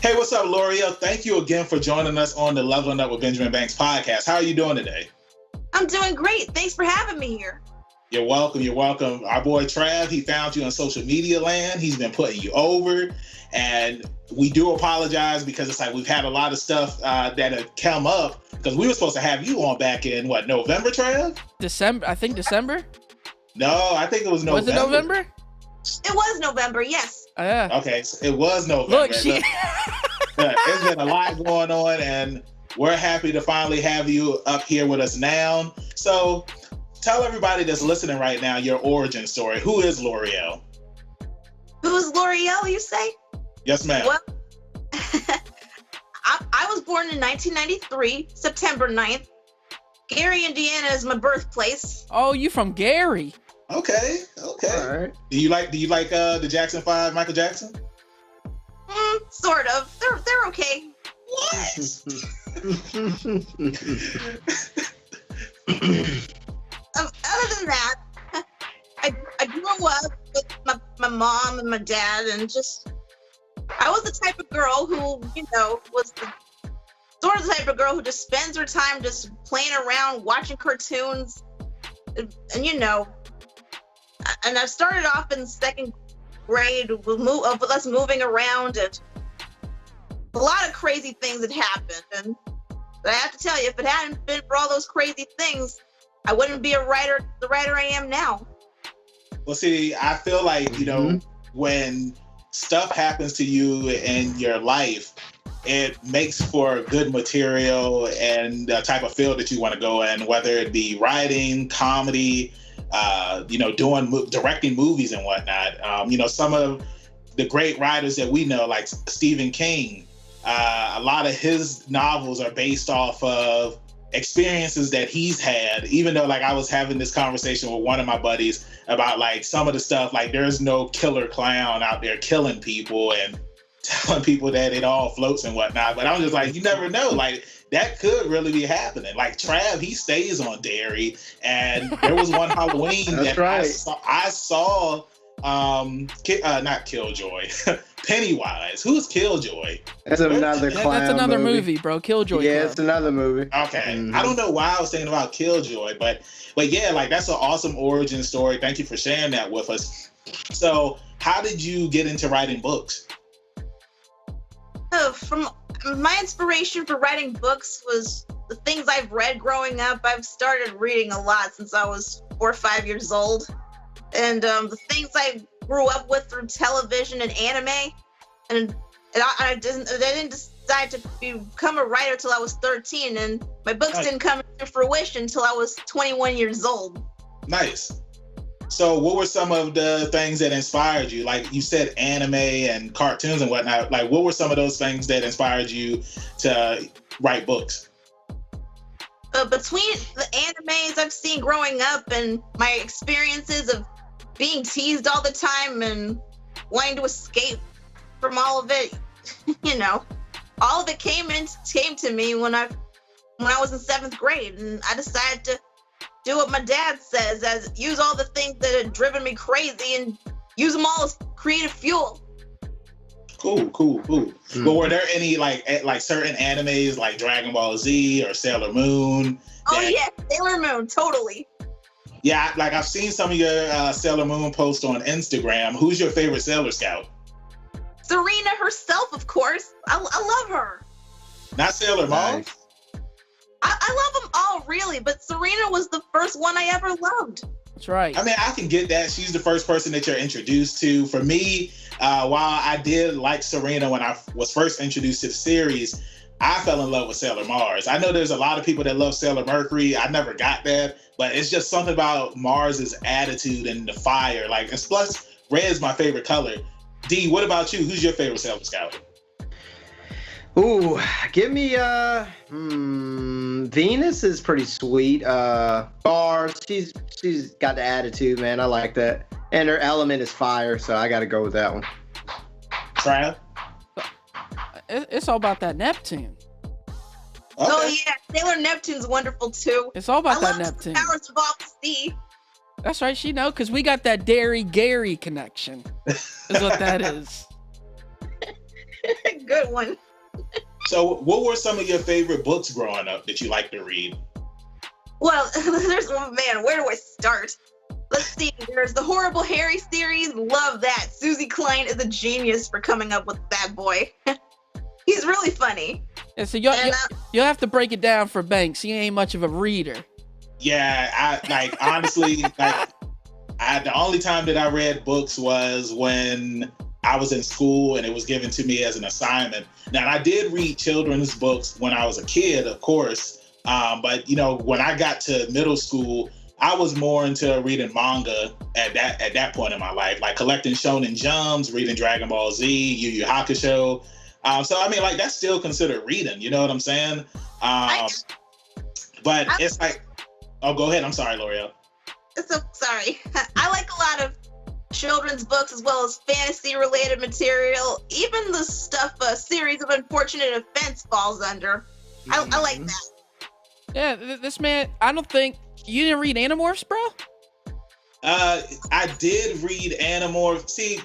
Hey, what's up, Loreal? Thank you again for joining us on the Leveling Up with Benjamin Banks podcast. How are you doing today? I'm doing great. Thanks for having me here. You're welcome. You're welcome. Our boy Trav, he found you on social media land. He's been putting you over. And we do apologize because it's like we've had a lot of stuff that have come up because we were supposed to have you on back in, November, Trav? December? I think December? No, I think it was November. Was it November? It was November, yes. Yeah. Okay, so it was November. Look, There's been a lot going on, and we're happy to finally have you up here with us now. So tell everybody that's listening right now your origin story. Who is Loreal? Who is Loreal, you say? Yes, ma'am. Well, I was born in 1993, September 9th. Gary, Indiana is my birthplace. Oh, you from Gary? Okay. All right. Do you like the Jackson 5, Michael Jackson? Sort of. They're okay. What? Other than that, I grew up with my mom and my dad, and I was the type of girl who, was the type of girl who just spends her time just playing around, watching cartoons, and and I started off in second grade with us moving around, and a lot of crazy things had happened. But I have to tell you, if it hadn't been for all those crazy things, I wouldn't be the writer I am now. Well, see, I feel like, when stuff happens to you in your life, it makes for good material and the type of field that you want to go in, whether it be writing, comedy, directing movies and whatnot. Some of the great writers that we know, like Stephen King, a lot of his novels are based off of experiences that he's had, even though I was having this conversation with one of my buddies about some of the stuff, there's no killer clown out there killing people and telling people that it all floats and whatnot. But I'm just you never know. That could really be happening. Trav, he stays on dairy, and there was one Halloween that right. I saw not Killjoy, Pennywise. Who's Killjoy? That's another clown That's another movie, bro. Killjoy. Yeah, Club. it's another movie. Okay. Mm-hmm. I don't know why I was thinking about Killjoy, but yeah, that's an awesome origin story. Thank you for sharing that with us. So how did you get into writing books? From my inspiration for writing books was the things I've read growing up. I've started reading a lot since I was 4 or 5 years old. And the things I grew up with through television and anime. And I didn't decide to become a writer till I was 13. And my books didn't come to fruition until I was 21 years old. Nice. So what were some of the things that inspired you? You said anime and cartoons and whatnot. What were some of those things that inspired you to write books? Between the animes I've seen growing up and my experiences of being teased all the time and wanting to escape from all of it, all of it came to me when I was in 7th grade, and I decided to do what my dad says, use all the things that had driven me crazy and use them all as creative fuel. Cool. Mm-hmm. But were there any certain animes like Dragon Ball Z or Sailor Moon? Oh yeah, Sailor Moon, totally. Yeah, I've seen some of your Sailor Moon posts on Instagram. Who's your favorite Sailor Scout? Serena herself, of course. I love her. Not Sailor Mars? Nice. I love them all, really, but Serena was the first one I ever loved. That's right. I mean, I can get that. She's the first person that you're introduced to. For me, while I did like Serena when I was first introduced to the series, I fell in love with Sailor Mars. I know there's a lot of people that love Sailor Mercury. I never got that, but it's just something about Mars's attitude and the fire. And plus, red is my favorite color. D, what about you? Who's your favorite Sailor Scout? Ooh, give me Venus is pretty sweet. Mars, she's got the attitude, man. I like that. And her element is fire, so I gotta go with that one. Trav? It's all about that Neptune. Okay. Oh yeah, Sailor Neptune's wonderful too. It's all about I that love Neptune. the powers of all the sea. That's right, she know, because we got that Dairy Gary connection. Is what that is. good one. So, what were some of your favorite books growing up that you liked to read? Well, there's one, man, where do I start? Let's see, there's the Horrible Harry series. Love that. Susie Klein is a genius for coming up with that boy. He's really funny. Yeah, so you'll have to break it down for Banks. He ain't much of a reader. Yeah, honestly, the only time that I read books was when I was in school and it was given to me as an assignment. Now, I did read children's books when I was a kid, of course, but when I got to middle school, I was more into reading manga at that point in my life, like collecting Shonen Jumps, reading Dragon Ball Z, Yu Yu Hakusho. So I mean, like, that's still considered reading. You know what I'm saying? But it's like, oh, go ahead. I'm sorry, Loreal. So sorry. I like a lot of children's books as well as fantasy-related material. Even the stuff a series of unfortunate events falls under. I like that. Yeah, this man. I don't think you didn't read Animorphs, bro. I did read Animorphs. See,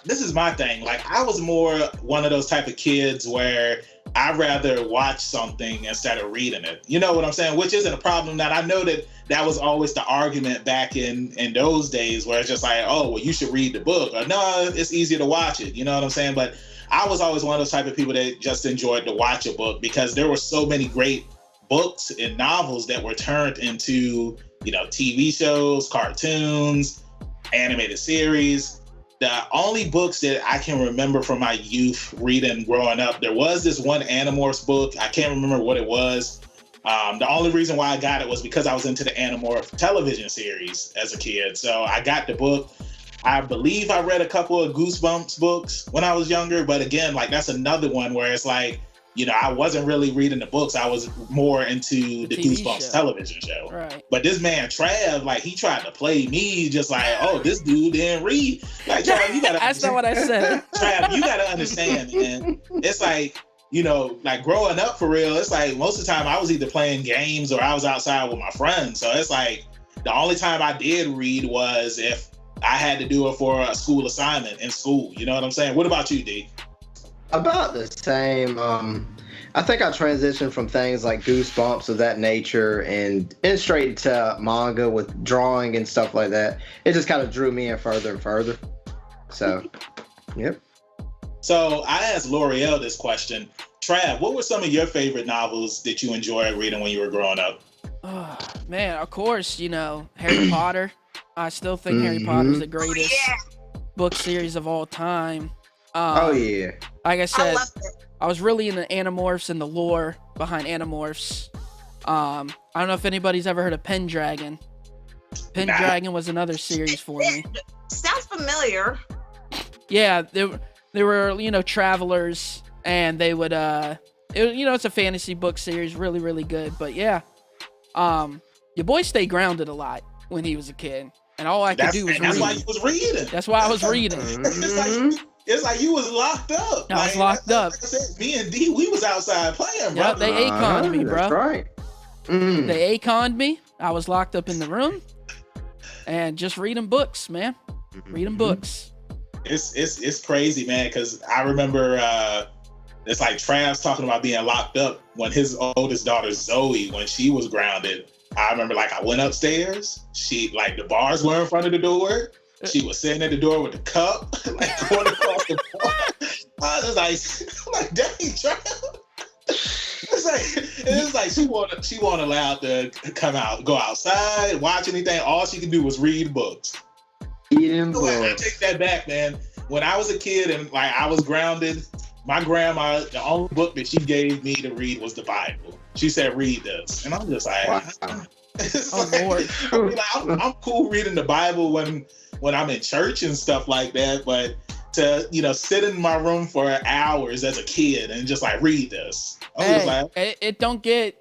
this is my thing. Like, I was more one of those type of kids where I'd rather watch something instead of reading it. You know what I'm saying? Which isn't a problem. That I know that was always the argument back in those days, where it's just like, oh, well, you should read the book, or no, it's easier to watch it. You know what I'm saying? But I was always one of those type of people that just enjoyed to watch a book, because there were so many great books and novels that were turned into, TV shows, cartoons, animated series. The only books that I can remember from my youth reading growing up, there was this one Animorphs book. I can't remember what it was. The only reason why I got it was because I was into the Animorph television series as a kid. So I got the book. I believe I read a couple of Goosebumps books when I was younger. But again, like, that's another one where it's like, I wasn't really reading the books. I was more into the Goosebumps television show. Right. But this man, Trav, like, he tried to play me just like, oh, this dude didn't read. Like, Trav, you gotta That's not what I said. Trav, you gotta understand, man. It's like, like, growing up for real, it's like most of the time I was either playing games or I was outside with my friends. So it's like the only time I did read was if I had to do it for a school assignment in school. You know what I'm saying? What about you, D? About the same. I think I transitioned from things like Goosebumps of that nature and straight to manga with drawing and stuff like that. It just kind of drew me in further and further. So, yep. So I asked Loreal this question. Trav, what were some of your favorite novels that you enjoyed reading when you were growing up? Oh, man, of course, Harry Potter. I still think Harry Potter's the greatest book series of all time. Oh, yeah. Like I said, I was really into Animorphs and the lore behind Animorphs. I don't know if anybody's ever heard of Pendragon. Pendragon was another series for me. Sounds familiar. Yeah, they were travelers, and they would it's a fantasy book series, really, really good. But yeah, your boy stayed grounded a lot when he was a kid, and all I could do was read. That's why you was reading. That's why I was reading. It's like you was locked up. I was locked up. Like I said, me and D, we was outside playing, bro. Yeah, they Acon'd me, bro. That's right. They Acon'd me. I was locked up in the room and just reading books, man. Reading books. It's crazy, man, because I remember it's like Trav's talking about being locked up when his oldest daughter Zoe, when she was grounded. I remember, like, I went upstairs. The bars were in front of the door. She was sitting at the door with a cup, like, going across the bar. I was like, dang, Trav. It's like she wasn't allowed to go outside, watch anything. All she could do was read books. Eating books. I take that back, man. When I was a kid and, like, I was grounded, my grandma, the only book that she gave me to read was the Bible. She said, read this. And I'm just like, wow. Lord. I'm cool reading the Bible when I'm in church and stuff like that, but to, sit in my room for hours as a kid and just, like, read this. It don't get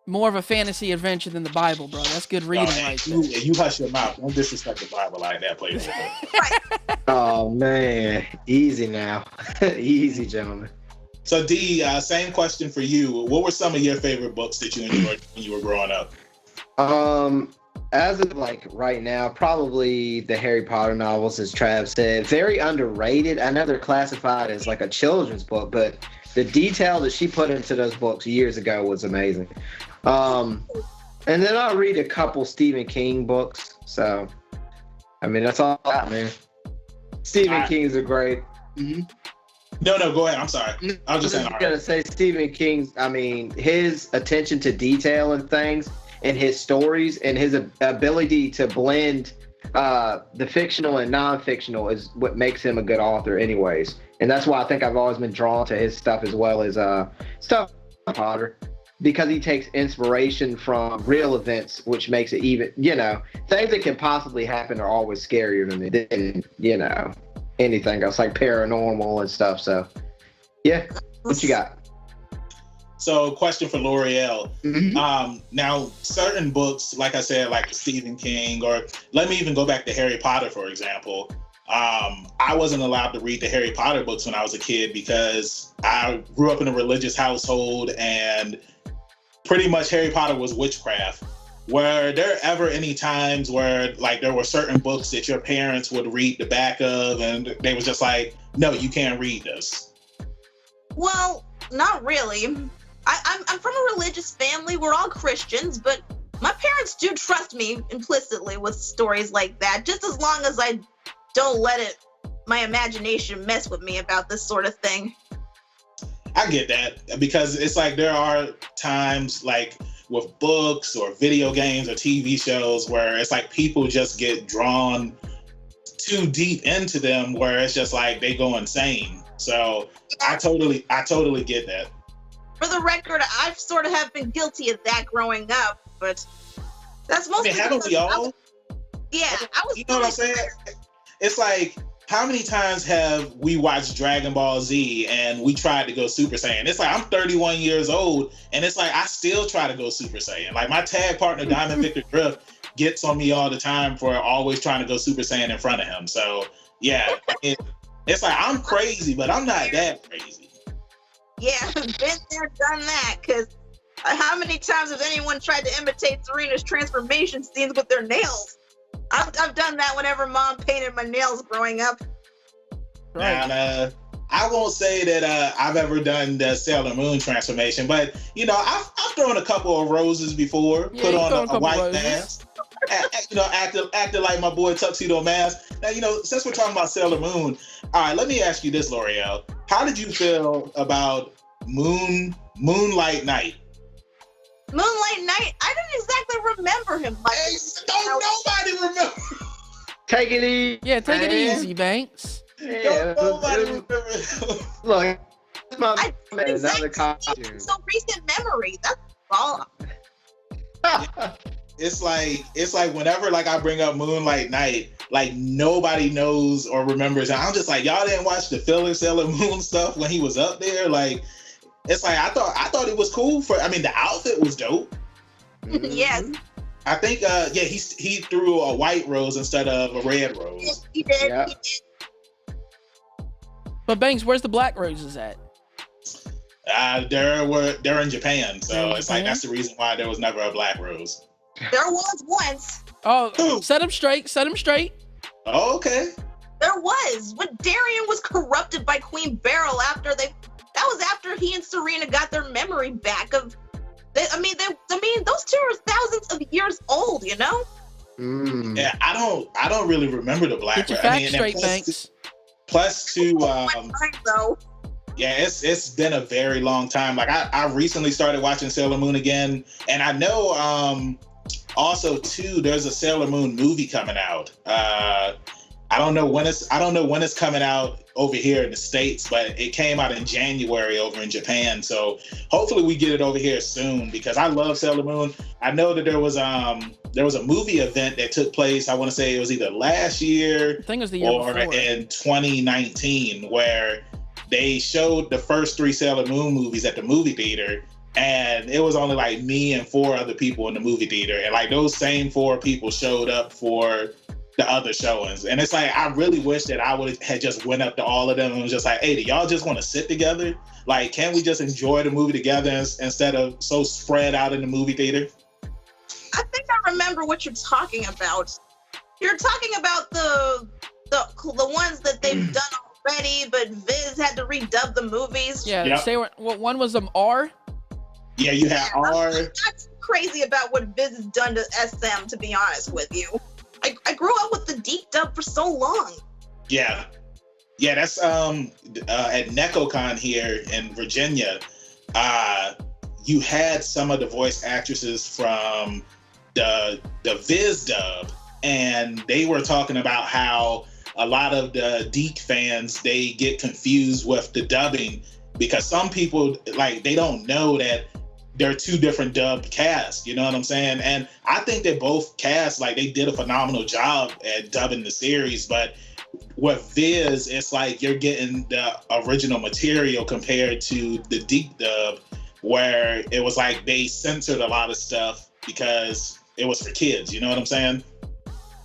more of a fantasy adventure than the Bible, bro. That's good reading right there. You hush your mouth. Don't disrespect the Bible like that, please. Oh, man. Easy now. Easy, gentlemen. So, D, same question for you. What were some of your favorite books that you enjoyed when you were growing up? As of like right now, probably the Harry Potter novels, as Trav said, very underrated. I know they're classified as like a children's book, but the detail that she put into those books years ago was amazing. And then I'll read a couple Stephen King books. So, I mean, that's all I got, man. Stephen King's are great. Mm-hmm. No, go ahead. I'm sorry. I was just saying. Gonna say Stephen King's. I mean, his attention to detail and things, and his stories, and his ability to blend the fictional and non-fictional is what makes him a good author, anyways. And that's why I think I've always been drawn to his stuff as well as stuff Potter, because he takes inspiration from real events, which makes it even, things that can possibly happen are always scarier than anything else, like paranormal and stuff. So, yeah, what you got? So, question for Loreal. Mm-hmm. Now, certain books, like I said, like Stephen King, or let me even go back to Harry Potter, for example. I wasn't allowed to read the Harry Potter books when I was a kid because I grew up in a religious household, and pretty much Harry Potter was witchcraft. Were there ever any times where like there were certain books that your parents would read the back of and they was just like, no, you can't read this? Well, not really. I'm from a religious family. We're all Christians, but my parents do trust me implicitly with stories like that, just as long as I don't let my imagination mess with me about this sort of thing. I get that, because it's like there are times like with books or video games or TV shows where it's like people just get drawn too deep into them where it's just like they go insane. So I totally get that. For the record, I've sort of have been guilty of that growing up, but that's mostly haven't we all? I was. You know what I'm saying? It's like, how many times have we watched Dragon Ball Z and we tried to go Super Saiyan? It's like, I'm 31 years old and it's like, I still try to go Super Saiyan. Like my tag partner, Diamond Victor Drift, gets on me all the time for always trying to go Super Saiyan in front of him. So yeah, it's like, I'm crazy, but I'm not that crazy. Yeah, been there, done that, because how many times has anyone tried to imitate Serena's transformation scenes with their nails? I've done that whenever Mom painted my nails growing up. Right. And I won't say that I've ever done the Sailor Moon transformation, but I've thrown a couple of roses before, put on a white mask, acted like my boy Tuxedo Mask. Now, since we're talking about Sailor Moon, all right, let me ask you this, Loreal. How did you feel about Moonlight Night? Moonlight Night? I didn't exactly remember him. Hey, don't nobody remember. Take it easy. Yeah, take it easy, Banks. Yeah, don't nobody remember him. Look, I so recent memory. That's all. It's like whenever like I bring up Moonlight Night, like nobody knows or remembers. And I'm just like, y'all didn't watch the filler Sailor Moon stuff when he was up there. Like, it's like I thought it was cool the outfit was dope. Yes. I think he threw a white rose instead of a red rose. Yes, he did. Yeah. He did. But Banks, where's the black roses at? They're in Japan, so it's like that's the reason why there was never a black rose. There was once. Oh, set him straight. Oh, okay. There was. When Darien was corrupted by Queen Beryl that was after he and Serena got their memory back those two are thousands of years old, Yeah, I don't really remember the black. Get your facts straight, Banks. Plus two, though. yeah, it's been a very long time. Like I recently started watching Sailor Moon again, and I know also too there's a Sailor Moon movie coming out. I don't know when it's coming out over here in the States, but it came out in January over in Japan. So hopefully we get it over here soon because I love Sailor Moon. I know that there was a movie event that took place. I want to say it was either last year I think it was the year or before. in 2019 where they showed the first 3 Sailor Moon movies at the movie theater. And it was only like me and 4 other people in the movie theater. And like those same 4 people showed up for the other showings. And it's like, I really wish that I would have just went up to all of them and was just like, hey, do y'all just want to sit together? Like, can't we just enjoy the movie together instead of so spread out in the movie theater? I think I remember what you're talking about. You're talking about the ones that they've done already, but Viz had to redub the movies. Yeah, Yep. say what one was R? Yeah, you have I'm R. not crazy about what Viz has done to SM, to be honest with you. I grew up with the deep dub for so long. Yeah. Yeah, that's at NecoCon here in Virginia. You had some of the voice actresses from the Viz dub, and they were talking about how a lot of the Deke fans, they get confused with the dubbing because some people, like, they don't know that they're two different dubbed casts, you know what I'm saying? And I think that both casts, like, they did a phenomenal job at dubbing the series, but with Viz, it's like you're getting the original material compared to the Deke dub, where it was like they censored a lot of stuff because it was for kids, you know what I'm saying?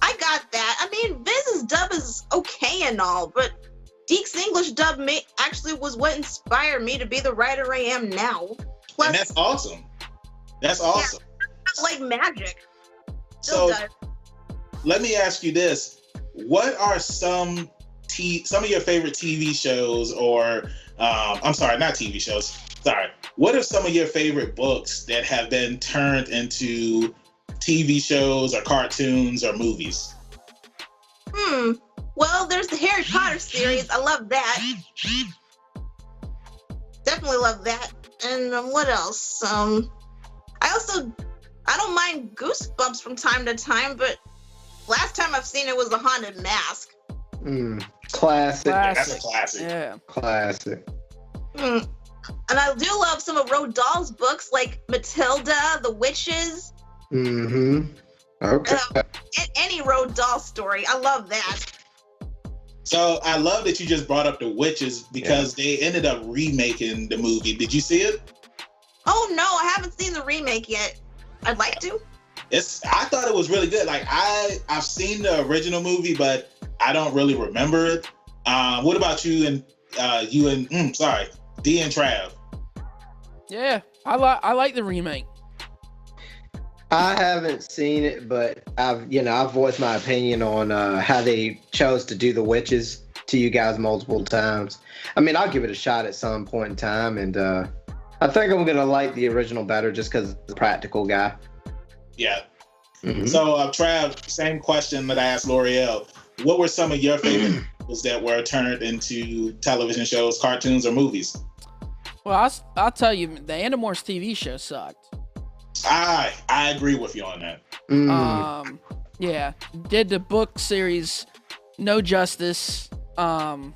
I got that. I mean, Viz's dub is okay and all, but Deke's English dub actually was what inspired me to be the writer I am now. Plus, And that's awesome. That's awesome. yeah, like magic. So Still does. let me ask you this. What are some of your favorite TV shows or, I'm sorry, not TV shows. Sorry. What are some of your favorite books that have been turned into TV shows or cartoons or movies? Well, there's the Harry Potter series. I love that. Definitely love that. And what else? I don't mind Goosebumps from time to time, but last time I've seen it was The Haunted Mask. Classic. Yeah, that's a classic. Yeah. Classic. And I do love some of Roald Dahl's books, like Matilda, The Witches, Okay. any Roald Dahl story. I love that. So I love that you just brought up The Witches because they ended up remaking the movie. Did you see it? Oh no, I haven't seen the remake yet. I'd like to. I thought it was really good. Like I've seen the original movie, but I don't really remember it. What about you and D and Trav? Yeah, I like the remake. I haven't seen it, but I've voiced my opinion on how they chose to do the witches to you guys multiple times. I mean, I'll give it a shot at some point in time, and I think I'm gonna like the original better just because it's a practical guy. Yeah. Mhm. So Trav, same question that I asked Loreal. What were some of your favorite shows that were turned into television shows, cartoons, or movies? Well, I'll tell you, the Animorphs TV show sucked. I agree with you on that. Yeah, did the book series no justice. Of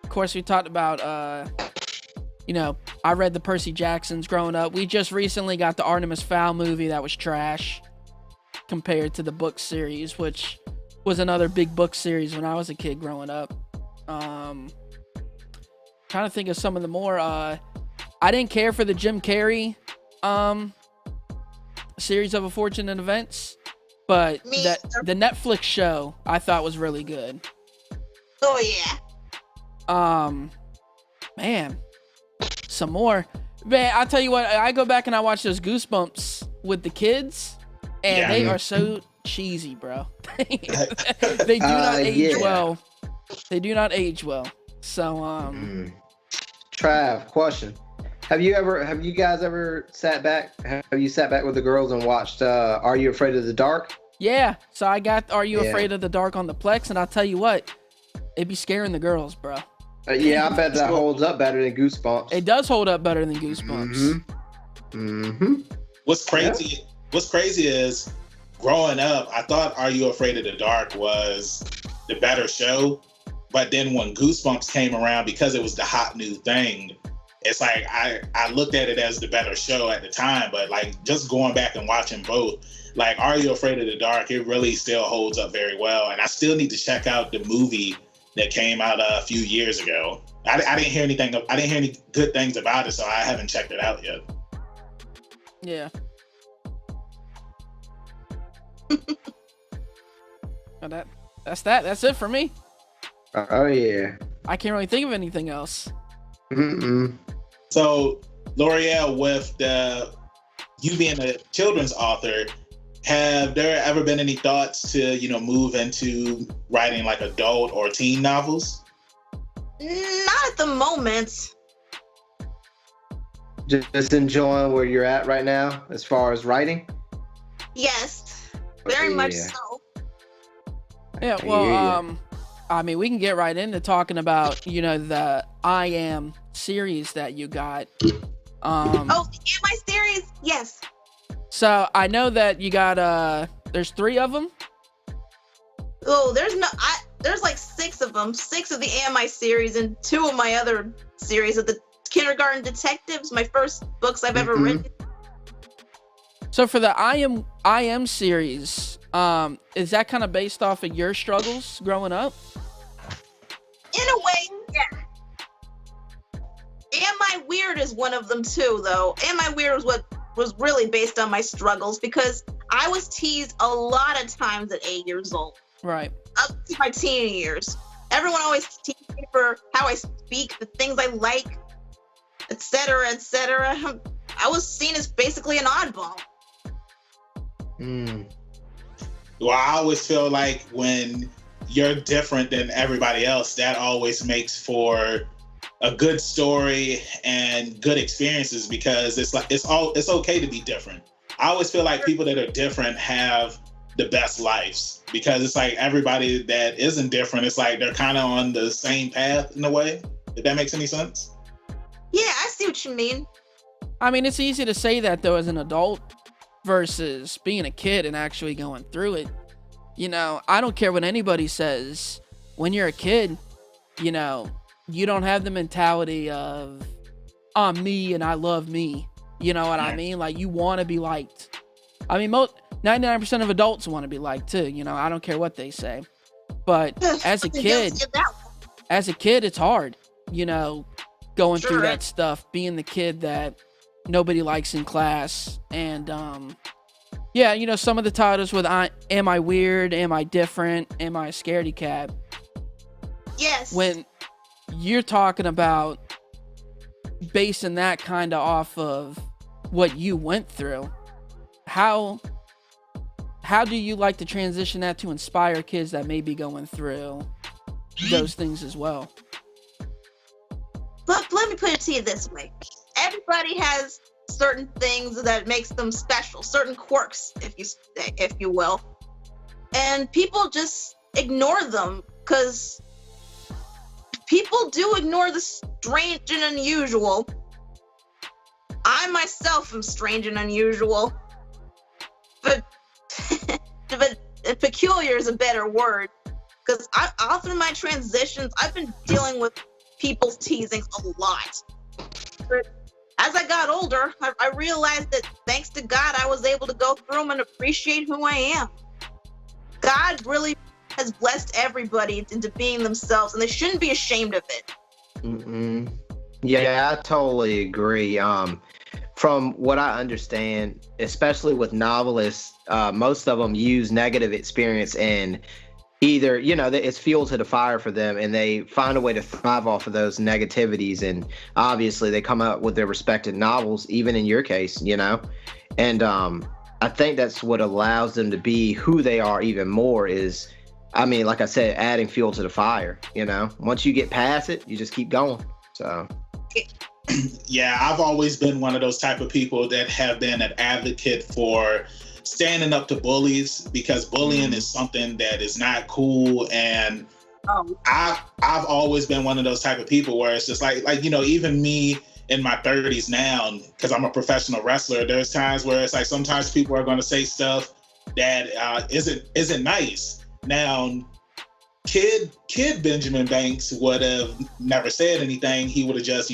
course, we talked about, I read the Percy Jacksons growing up. We just recently got the Artemis Fowl movie that was trash compared to the book series, which was another big book series when I was a kid growing up. Trying to think of some of the more, I didn't care for the Jim Carrey, series of unfortunate events, but the Netflix show I thought was really good. Oh yeah. Man, some more. Man, I'll tell you what, I go back and I watch those Goosebumps with the kids, and they are so cheesy, bro. They do not age well. They do not age well. So, Trav, question. Have you guys ever sat back with the girls and watched Are You Afraid of the Dark? Yeah, so I got Are You Afraid of the Dark on the Plex, and I'll tell you what, it'd be scaring the girls, bro. Yeah, I bet that holds up better than Goosebumps. It does hold up better than Goosebumps. What's crazy is growing up, I thought Are You Afraid of the Dark was the better show, but then when Goosebumps came around, because it was the hot new thing, it's like I looked at it as the better show at the time, but like just going back and watching both, like Are You Afraid of the Dark, it really still holds up very well, and I still need to check out the movie that came out a few years ago. I didn't hear anything. I didn't hear any good things about it, so I haven't checked it out yet. Yeah. Well, that's it for me. Oh yeah. I can't really think of anything else. So, Loreal, with you being a children's author, have there ever been any thoughts to, move into writing like adult or teen novels? Not at the moment. Just enjoying where you're at right now as far as writing? Yes, very much so. Yeah, well, I mean, we can get right into talking about, the I Am series that you got. The Am I series? Yes. So I know that you got, there's 3 of them. Oh, there's like 6 of them. 6 of the Am I series and 2 of my other series of the Kindergarten Detectives, my first books I've ever written. So for the I Am series, is that kind of based off of your struggles growing up? In a way, yeah. Am I Weird is one of them too, though. Am I Weird was really based on my struggles because I was teased a lot of times at 8 years old. Right. Up to my teen years. Everyone always teased me for how I speak, the things I like, etc., etc. I was seen as basically an oddball. Well, I always feel like when you're different than everybody else, that always makes for a good story and good experiences because it's okay to be different. I always feel like people that are different have the best lives because it's like everybody that isn't different, it's like they're kind of on the same path in a way, if that makes any sense. Yeah, I see what you mean. I mean, it's easy to say that though as an adult versus being a kid and actually going through it. I don't care what anybody says. When you're a kid, you don't have the mentality of, I'm me and I love me. You know what I mean? Like, you want to be liked. I mean, 99% of adults want to be liked too. I don't care what they say. But as a kid, it's hard, going through that stuff, being the kid that nobody likes in class. And, some of the titles with Am I Weird? Am I Different? Am I a Scaredy Cat? Yes. When you're talking about basing that kind of off of what you went through, how do you like to transition that to inspire kids that may be going through those things as well? Let me put it to you this way. Everybody has certain things that makes them special, certain quirks, if you will. And people just ignore them because people do ignore the strange and unusual. I myself am strange and unusual. But peculiar is a better word. Because all through my transitions, I've been dealing with people's teasing a lot. But as I got older, I realized that thanks to God, I was able to go through them and appreciate who I am. God really has blessed everybody into being themselves, and they shouldn't be ashamed of it. Mm-mm. Yeah, I totally agree. From what I understand, especially with novelists, most of them use negative experience and either, it's fuel to the fire for them and they find a way to thrive off of those negativities. And obviously they come out with their respected novels, even in your case, and I think that's what allows them to be who they are even more is, like I said, adding fuel to the fire, once you get past it, you just keep going. So. Yeah, I've always been one of those type of people that have been an advocate for standing up to bullies because bullying is something that is not cool. And I've always been one of those type of people where it's just like, even me in my 30s now, because I'm a professional wrestler, there's times where it's like sometimes people are going to say stuff that isn't nice. Now, kid Benjamin Banks would have never said anything. He would have just,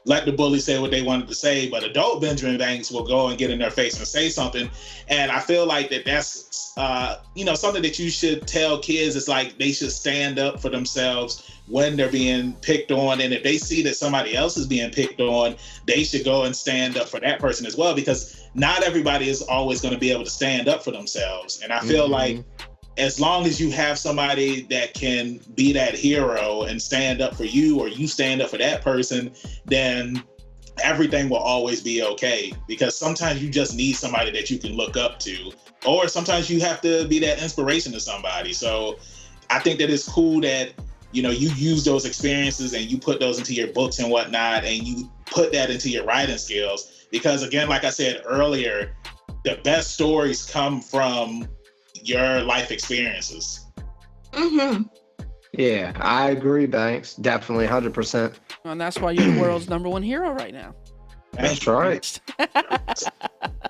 let the bully say what they wanted to say. But adult Benjamin Banks will go and get in their face and say something. And I feel like that's, something that you should tell kids is like they should stand up for themselves when they're being picked on. And if they see that somebody else is being picked on, they should go and stand up for that person as well, because not everybody is always going to be able to stand up for themselves. And I feel like as long as you have somebody that can be that hero and stand up for you, or you stand up for that person, then everything will always be okay, because sometimes you just need somebody that you can look up to, or sometimes you have to be that inspiration to somebody. So I think that it's cool that, you know, you use those experiences and you put those into your books and whatnot, and you put that into your writing skills, because again, like I said earlier, the best stories come from your life experiences. Mm-hmm. Yeah, I agree, Banks. Definitely 100%. And that's why you're the world's #1 hero right now. That's right.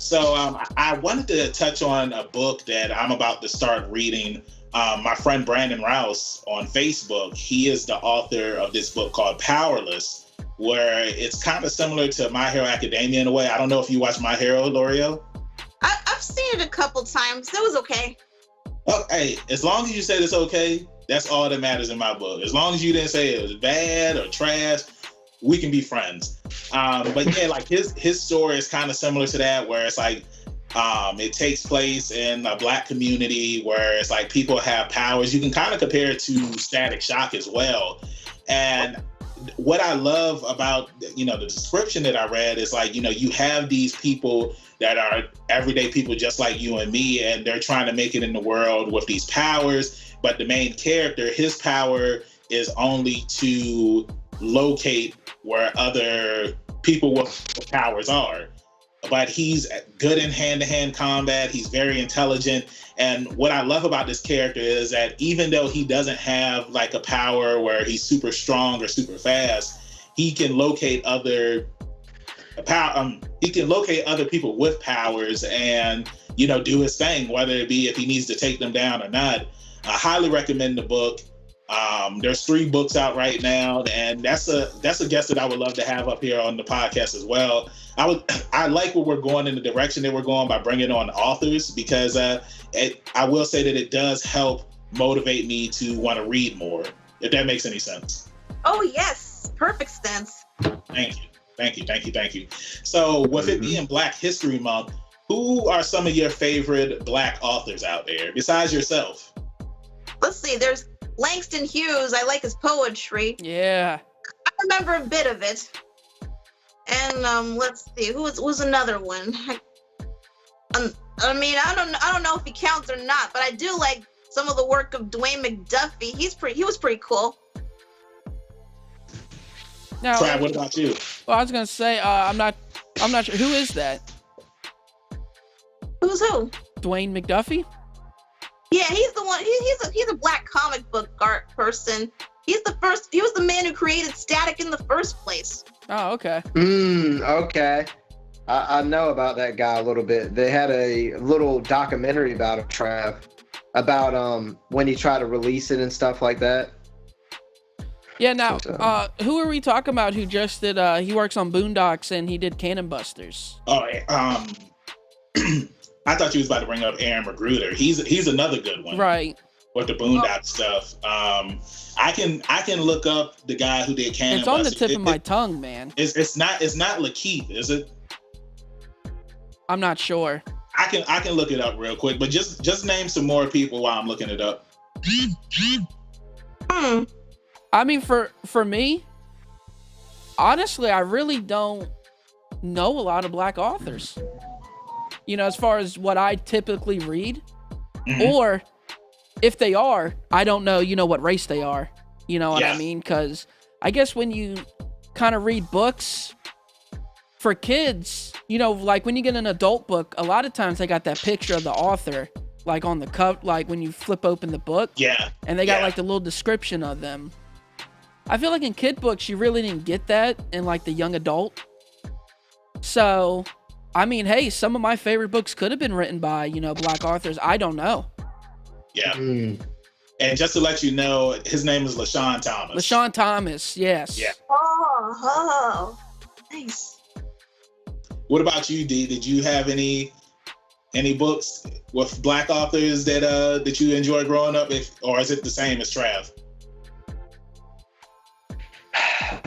So I wanted to touch on a book that I'm about to start reading. My friend Brandon Rouse on Facebook, he is the author of this book called Powerless, where it's kind of similar to My Hero Academia in a way. I don't know if you watch My Hero, Loreal. I've seen it a couple times. It was okay. Oh, hey, as long as you said it's okay, that's all that matters in my book. As long as you didn't say it was bad or trash, we can be friends. But yeah, like his story is kind of similar to that, where it's like it takes place in a Black community where it's like people have powers. You can kind of compare it to Static Shock as well. And what I love about, you know, the description that I read is like, you know, you have these people that are everyday people just like you and me, and they're trying to make it in the world with these powers. But the main character, his power is only to locate where other people with powers are. But he's good in hand-to-hand combat. He's very intelligent. And what I love about this character is that even though he doesn't have like a power where he's super strong or super fast, he can locate other people with powers and, you know, do his thing, whether it be if he needs to take them down or not. I highly recommend the book. There's 3 books out right now, and that's a guest that I would love to have up here on the podcast as well. I like where we're going in the direction that we're going by bringing on authors, because I will say that it does help motivate me to want to read more, if that makes any sense. Oh yes, perfect sense. Thank you. So with it being Black History Month, who are some of your favorite Black authors out there besides yourself? Let's see, there's Langston Hughes. I like his poetry. Yeah. I remember a bit of it. And let's see, who's another one? I mean, I don't know if he counts or not, but I do like some of the work of Dwayne McDuffie. He was pretty cool. Now, Trav, what about you? Well, I was gonna say, I'm not sure. Who is that? Who's who? Dwayne McDuffie? Yeah, he's the one. He's a Black comic book art person. He was the man who created Static in the first place. Oh, okay. Okay. I know about that guy a little bit. They had a little documentary about him, Trav, about when he tried to release it and stuff like that. Yeah, now, who are we talking about who just did, he works on Boondocks and he did Cannon Busters? Oh, I thought you was about to bring up Aaron Magruder. He's another good one. Right. With the Boondock stuff. I can look up the guy who did Cannon It's on Busters. the tip of my tongue, man. It's not Lakeith, is it? I'm not sure. I can look it up real quick, but just name some more people while I'm looking it up. I mean, for me, honestly, I really don't know a lot of Black authors. You know, as far as what I typically read, or if they are, I don't know, you know, what race they are. You know what I mean? Because I guess when you kind of read books for kids, you know, like when you get an adult book, a lot of times they got that picture of the author, like on the cover, like when you flip open the book. Yeah. And they got like the little description of them. I feel like in kid books, you really didn't get that in like the young adult. So, I mean, hey, some of my favorite books could have been written by, you know, Black authors. I don't know. Yeah. And just to let you know, his name is LaShawn Thomas. LaShawn Thomas, yes. Yeah. Oh, nice. What about you, D? Did you have any books with Black authors that you enjoyed growing up, or is it the same as Trav?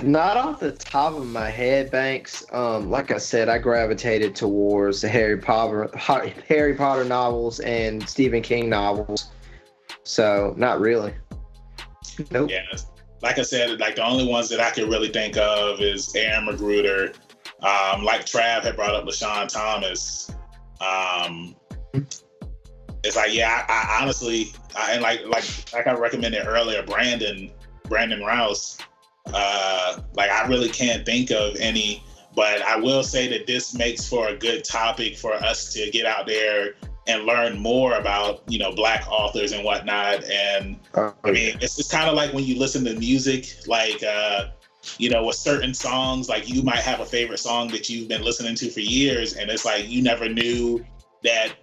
Not off the top of my head, Banks. Like I said, I gravitated towards the Harry Potter novels and Stephen King novels. So, not really. Nope. Yeah. Like I said, like the only ones that I can really think of is Aaron Magruder, Like Trav had brought up LaShawn Thomas. It's like, yeah, I honestly, and like I recommended earlier, Brandon Rouse. Like I really can't think of any, but I will say that this makes for a good topic for us to get out there and learn more about, you know, Black authors and whatnot. And I mean, it's kind of like when you listen to music, like, you know, with certain songs, like you might have a favorite song that you've been listening to for years, and it's like you never knew that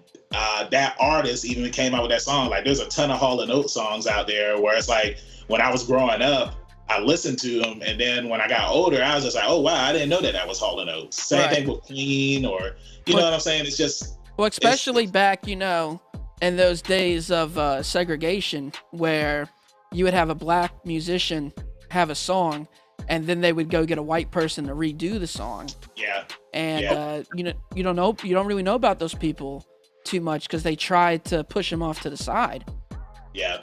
that artist even came out with that song. Like there's a ton of Hall & Oates songs out there where it's like when I was growing up, I listened to them, and then when I got older, I was just like, oh wow, I didn't know that was Hall & Oates. Same thing with Queen, or you know what I'm saying? It's just especially back, you know, in those days of segregation, where you would have a Black musician have a song, and then they would go get a white person to redo the song. Yeah. And you know, you don't really know about those people too much because they tried to push them off to the side. Yeah.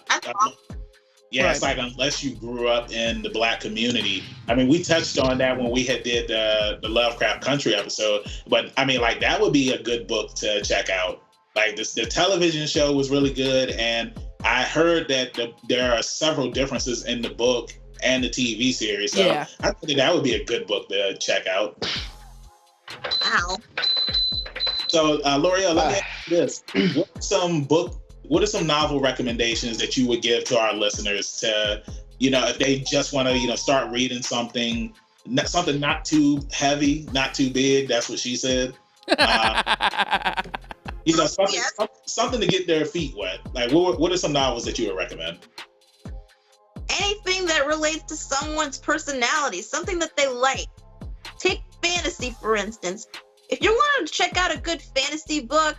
Yeah, right. It's like unless you grew up in the Black community. I mean, we touched on that when we had did the Lovecraft Country episode, but I mean, like that would be a good book to check out. Like the television show was really good, and I heard that there are several differences in the book and the TV series. So yeah. I think that would be a good book to check out. Wow. So, Loreal, let me ask you this. What are some novel recommendations that you would give to our listeners to, you know, if they just want to, you know, start reading something not too heavy, not too big. That's what she said. You know, something to get their feet wet. Like, what are some novels that you would recommend? Anything that relates to someone's personality, something that they like. Take fantasy, for instance. If you want to check out a good fantasy book,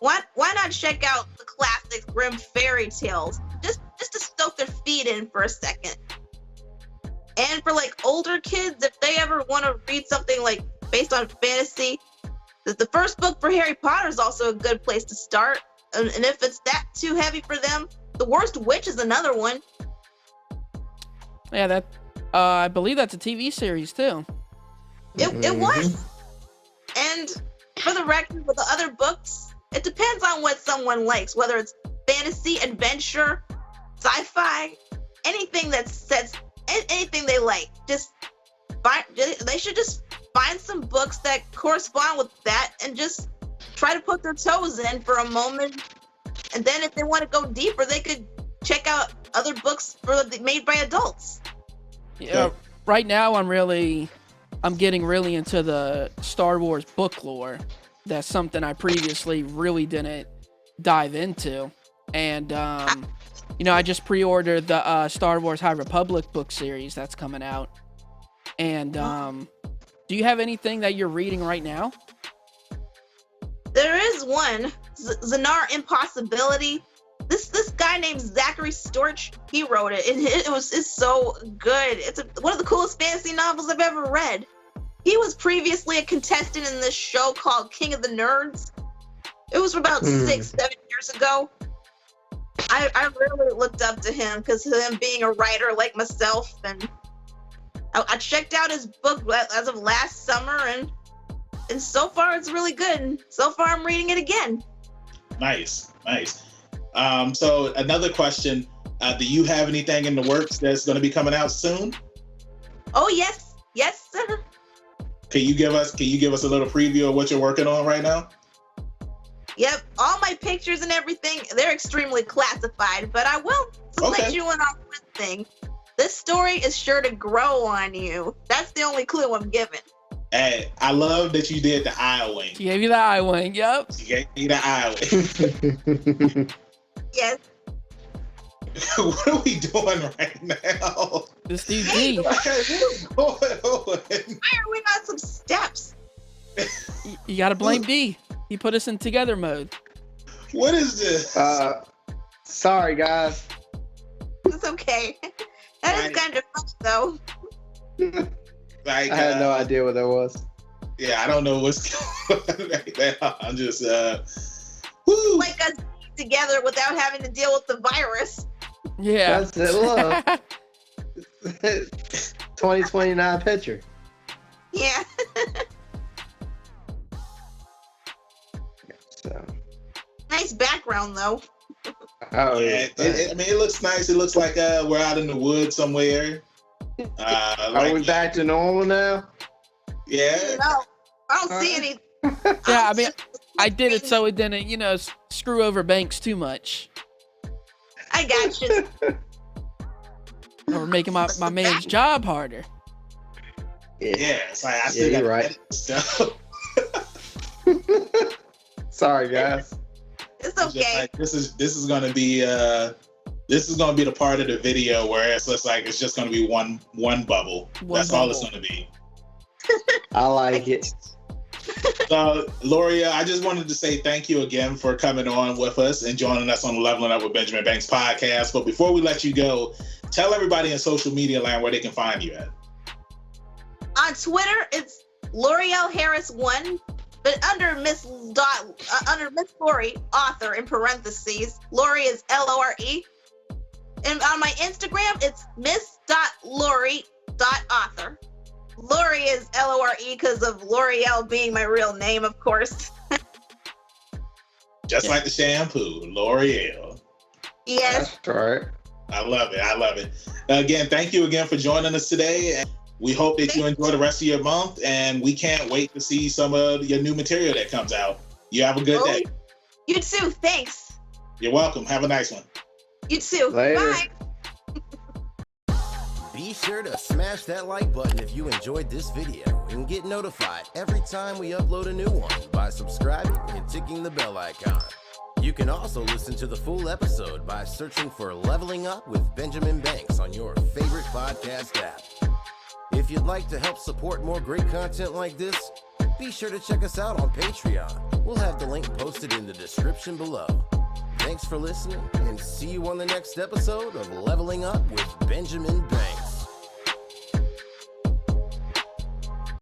why not check out the classic Grimm fairy tales? Just to soak their feet in for a second. And for like older kids, if they ever want to read something like based on fantasy, the first book for Harry Potter is also a good place to start. And if it's that too heavy for them, The Worst Witch is another one. Yeah, I believe that's a TV series too. It was. And for the record, with the other books, it depends on what someone likes, whether it's fantasy, adventure, sci-fi, anything that sets anything they like. They should just find some books that correspond with that and just try to put their toes in for a moment. And then if they want to go deeper, they could check out other books made by adults. Yeah, right now I'm getting really into the Star Wars book lore. That's something I previously really didn't dive into. And, you know, I just pre-ordered the Star Wars High Republic book series that's coming out. And do you have anything that you're reading right now? There is one, Xenar Impossibility. This guy named Zachary Storch, he wrote it. It's so good. It's one of the coolest fantasy novels I've ever read. He was previously a contestant in this show called King of the Nerds. It was about 6-7 years ago. I really looked up to him because of him being a writer like myself, and I checked out his book as of last summer, and so far it's really good. And so far I'm reading it again. Nice. So another question: do you have anything in the works that's going to be coming out soon? Oh yes. Can you give us a little preview of what you're working on right now? Yep, all my pictures and everything, they're extremely classified, but I will let you in on one thing. This story is sure to grow on you. That's the only clue I'm giving. Hey, I love that you did the eye wink. She gave you the eye wink, yep. She gave me the eye wink. Yes. What are we doing right now? This DD. What's going on? Why are we on some steps? You gotta blame D. He put us in together mode. What is this? Sorry, guys. It's okay. That is kind of fun, though. Like, I had no idea what that was. Yeah, I don't know what's going on right now. I'm just, woo. Like us together without having to deal with the virus. Yeah. That's it. Look. 2029 picture. Yeah. background though. Oh Yeah, I mean, it looks nice. It looks like we're out in the woods somewhere. Are we back to normal now? Yeah. No, I don't see any. Yeah, I mean, I did it so it didn't, screw over Banks too much. I got you. Or making my man's job harder. Yeah, it's like I still got right. stuff. Sorry, guys. It's okay. Like, this is gonna be the part of the video where it's just gonna be one bubble. That's all it's gonna be. I like it. So, Loreal, I just wanted to say thank you again for coming on with us and joining us on the Leveling Up with Benjamin Banks podcast. But before we let you go, tell everybody in social media land where they can find you at. On Twitter, it's Loreal Harris 1, but under Miss Lori, author in parentheses. Lori is Lore. And on my Instagram, it's miss.lori.author. Lori is Lore because of L'Oreal being my real name, of course. Just like the shampoo, L'Oreal. Yes. That's right. I love it. Again, thank you again for joining us today. And we hope that you enjoy the rest of your month, and we can't wait to see some of your new material that comes out. You have a good day. You too. Thanks. You're welcome. Have a nice one. You too. Later. Bye. Be sure to smash that like button if you enjoyed this video and get notified every time we upload a new one by subscribing and ticking the bell icon. You can also listen to the full episode by searching for Leveling Up with Benjamin Banks on your favorite podcast app. If you'd like to help support more great content like this, be sure to check us out on Patreon. We'll have the link posted in the description below. Thanks for listening, and see you on the next episode of Leveling Up with Benjamin Banks.